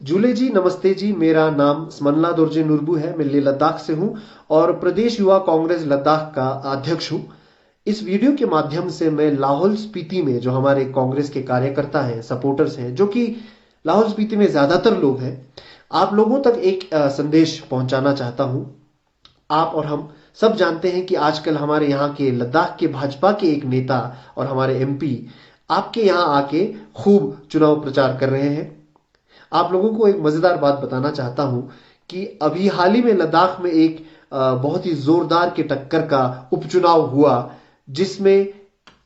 जूले जी, नमस्ते जी। मेरा नाम स्मनला दोरजे नुरबू है। मैं लेह लद्दाख से हूं और प्रदेश युवा कांग्रेस लद्दाख का अध्यक्ष हूं। इस वीडियो के माध्यम से मैं लाहौल स्पीति में जो हमारे कांग्रेस के कार्यकर्ता हैं, सपोर्टर्स हैं, जो कि लाहौल स्पीति में ज्यादातर लोग हैं, आप लोगों तक एक संदेश पहुंचाना चाहता हूं। आप और हम सब जानते हैं कि आजकल हमारे यहाँ के लद्दाख के भाजपा के एक नेता और हमारे एमपी आपके यहाँ आके खूब चुनाव प्रचार कर रहे हैं। आप लोगों को एक मजेदार बात बताना चाहता हूं कि अभी हाल ही में लद्दाख में एक बहुत ही जोरदार के टक्कर का उपचुनाव हुआ, जिसमें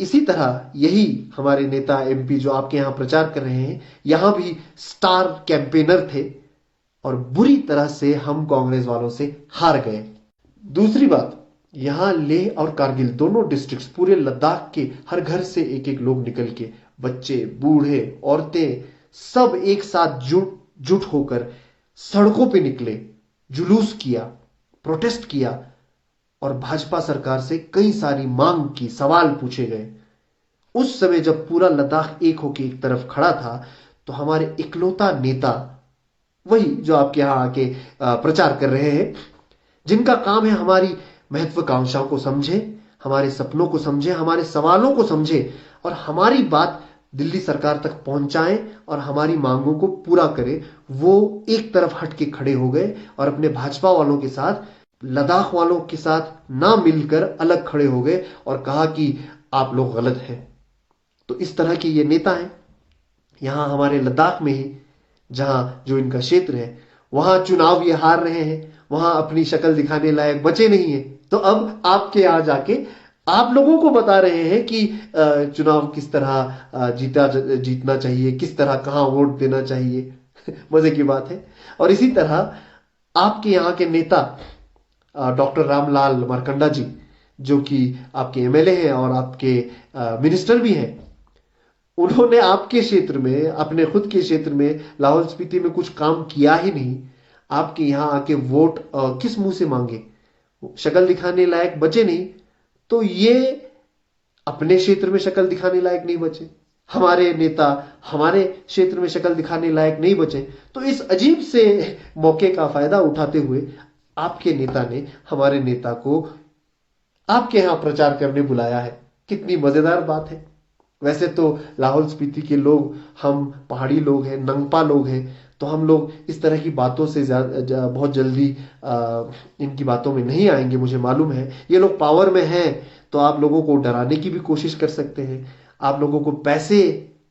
इसी तरह यही हमारे नेता एमपी जो आपके यहां प्रचार कर रहे हैं, यहां भी स्टार कैंपेनर थे और बुरी तरह से हम कांग्रेस वालों से हार गए। दूसरी बात, यहां लेह और कारगिल दोनों डिस्ट्रिक्ट्स, पूरे लद्दाख के हर घर से एक एक लोग निकल के, बच्चे, बूढ़े, औरतें, सब एक साथ जुट होकर सड़कों पे निकले, जुलूस किया, प्रोटेस्ट किया और भाजपा सरकार से कई सारी मांग की, सवाल पूछे गए। उस समय जब पूरा लद्दाख एक होकर एक तरफ खड़ा था, तो हमारे इकलौता नेता, वही जो आपके यहां आके प्रचार कर रहे हैं, जिनका काम है हमारी महत्वाकांक्षाओं को समझे, हमारे सपनों को समझे, हमारे सवालों को समझे और हमारी बात दिल्ली सरकार तक पहुंचाएं और हमारी मांगों को पूरा करें, वो एक तरफ हट के खड़े हो गए और अपने भाजपा वालों के साथ, लद्दाख वालों के साथ ना मिलकर अलग खड़े हो गए और कहा कि आप लोग गलत हैं। तो इस तरह के ये नेता हैं। यहां हमारे लद्दाख में ही, जहां जो इनका क्षेत्र है, वहां चुनाव ये हार रहे हैं, वहां अपनी शक्ल दिखाने लायक बचे नहीं है। तो अब आपके यहां जाके आप लोगों को बता रहे हैं कि चुनाव किस तरह जीतना चाहिए, किस तरह कहां वोट देना चाहिए। मजे की बात है। और इसी तरह आपके यहां के नेता डॉक्टर रामलाल मारकंडा जी, जो कि आपके एमएलए हैं और आपके मिनिस्टर भी हैं, उन्होंने आपके क्षेत्र में, अपने खुद के क्षेत्र में, लाहौल स्पीति में कुछ काम किया ही नहीं। आपके यहां आके वोट किस मुंह से मांगे, शक्ल दिखाने लायक बचे नहीं। तो ये अपने क्षेत्र में शक्ल दिखाने लायक नहीं बचे, हमारे नेता हमारे क्षेत्र में शक्ल दिखाने लायक नहीं बचे। तो इस अजीब से मौके का फायदा उठाते हुए आपके नेता ने हमारे नेता को आपके यहां प्रचार करने बुलाया है। कितनी मजेदार बात है। वैसे तो लाहौल स्पीति के लोग, हम पहाड़ी लोग हैं, नंगपा लोग हैं, तो हम लोग इस तरह की बातों से बहुत जल्दी इनकी बातों में नहीं आएंगे। मुझे मालूम है ये लोग पावर में हैं, तो आप लोगों को डराने की भी कोशिश कर सकते हैं, आप लोगों को पैसे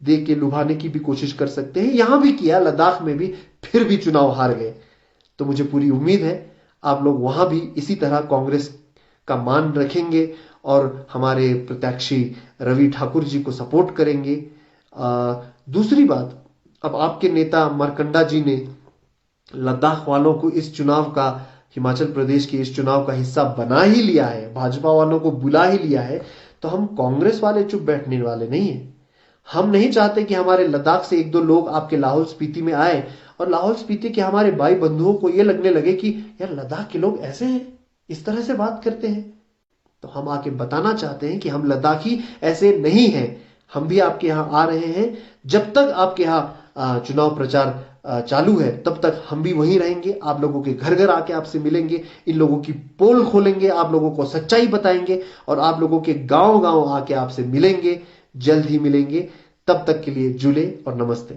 दे के लुभाने की भी कोशिश कर सकते हैं। यहां भी किया, लद्दाख में भी, फिर भी चुनाव हार गए। तो मुझे पूरी उम्मीद है आप लोग वहां भी इसी तरह कांग्रेस का मान रखेंगे और हमारे प्रत्याशी रवि ठाकुर जी को सपोर्ट करेंगे। दूसरी बात, अब आपके नेता मारकंडा जी ने लद्दाख वालों को इस चुनाव का, हिमाचल प्रदेश के इस चुनाव का हिस्सा बना ही लिया है, भाजपा वालों को बुला ही लिया है। तो हम कांग्रेस वाले चुप बैठने वाले नहीं है। हम नहीं चाहते कि हमारे लद्दाख से एक दो लोग आपके लाहौल स्पीति में आए और लाहौल स्पीति के हमारे भाई बंधुओं को यह लगने लगे कि यार लद्दाख के लोग ऐसे हैं, इस तरह से बात करते हैं। तो हम आके बताना चाहते हैं कि हम लद्दाखी ऐसे नहीं हैं। हम भी आपके यहां आ रहे हैं। जब तक आपके यहां चुनाव प्रचार चालू है, तब तक हम भी वहीं रहेंगे। आप लोगों के घर घर आके आपसे मिलेंगे, इन लोगों की पोल खोलेंगे, आप लोगों को सच्चाई बताएंगे और आप लोगों के गांव गांव आके आपसे मिलेंगे। जल्द ही मिलेंगे। तब तक के लिए जुले और नमस्ते।